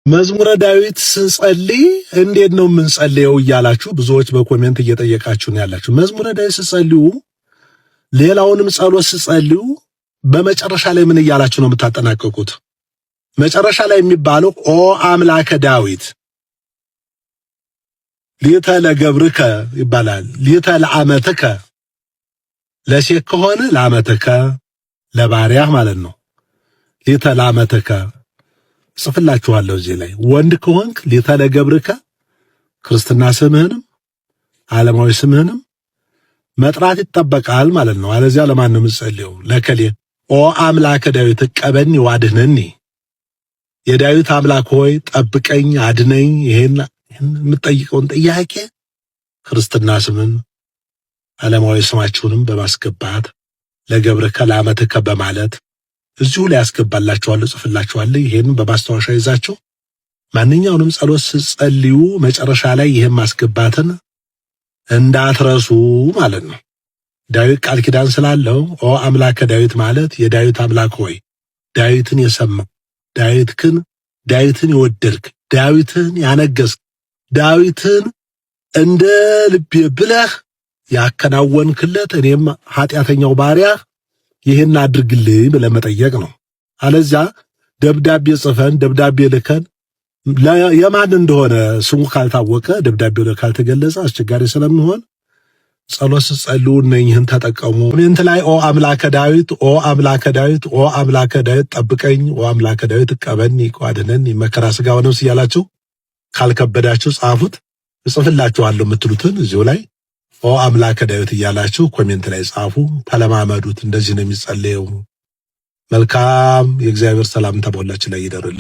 መዝሙረ ዳዊት ስጸልይ እንዴት ነው የምንጸልየው እያላችሁ ብዙዎች በኮሜንት እየጠየቃችሁ ነው ያላችሁ። መዝሙረ ዳዊት ስጸልዩ ሌላውንም ጸሎት ስጸልዩ በመጨረሻ ላይ ምን እያላችሁ ነው የምታጠናቀቁት? መጨረሻ ላይ የሚባለው ኦ አምላከ ዳዊት ሊተ ለገብርከ ይባላል። ሊተ ለአመትከ ለሴት ከሆነ ለአመትከ ለባሪያህ ማለት ነው። ሊተ ለአመትከ ጽፍላችኋለሁ እዚህ ላይ ወንድ ከሆንክ ሊተ ለገብርከ ክርስትና ስምህንም ዓለማዊ ስምህንም መጥራት ይጠበቃል ማለት ነው። አለዚያ ለማን ነው የምትጸልየው? ለከሌ ኦ አምላከ ዳዊት ቀበኒ ዋድህነኒ የዳዊት አምላክ ሆይ ጠብቀኝ አድነኝ። ይሄን የምትጠይቀውን ጥያቄ ክርስትና ስምን ዓለማዊ ስማችሁንም በማስገባት ለገብርከ ለአመትከ በማለት እዚሁ ላይ ያስገባላችኋለሁ፣ ጽፍላችኋለሁ። ይሄን በማስታወሻ ይዛችሁ ማንኛውንም ጸሎት ስትጸልዩ መጨረሻ ላይ ይሄን ማስገባትን እንዳትረሱ ማለት ነው። ዳዊት ቃል ኪዳን ስላለው ኦ አምላከ ዳዊት ማለት የዳዊት አምላክ ሆይ ዳዊትን የሰማ ዳዊትን የወደድክ ዳዊትን ያነገስክ ዳዊትን እንደ ልቤ ብለህ ያከናወንክለት እኔም ኃጢአተኛው ባሪያ ይሄን አድርግልኝ ብለህ መጠየቅ ነው። አለዚያ ደብዳቤ ጽፈን ደብዳቤ ልከን የማን እንደሆነ ስሙ ካልታወቀ ደብዳቤው ላይ ካልተገለጸ አስቸጋሪ ስለሚሆን ጸሎት ስትጸልዩ እነኝህን ተጠቀሙ። ኮሜንት ላይ ኦ አምላከ ዳዊት ኦ አምላከ ዳዊት ኦ አምላከ ዳዊት ጠብቀኝ፣ ኦ አምላከ ዳዊት ቀበኒ ቋድነን መከራ ሥጋ ወነፍስ እያላችሁ ካልከበዳችሁ ጻፉት። እጽፍላችኋለሁ የምትሉትን እዚሁ ላይ ኦ አምላከ ዳዊት እያላችሁ ኮሜንት ላይ ጻፉ። ተለማመዱት። እንደዚህ ነው የሚጸለየው። መልካም የእግዚአብሔር ሰላም ተቦላችሁ ላይ ይደርልኝ።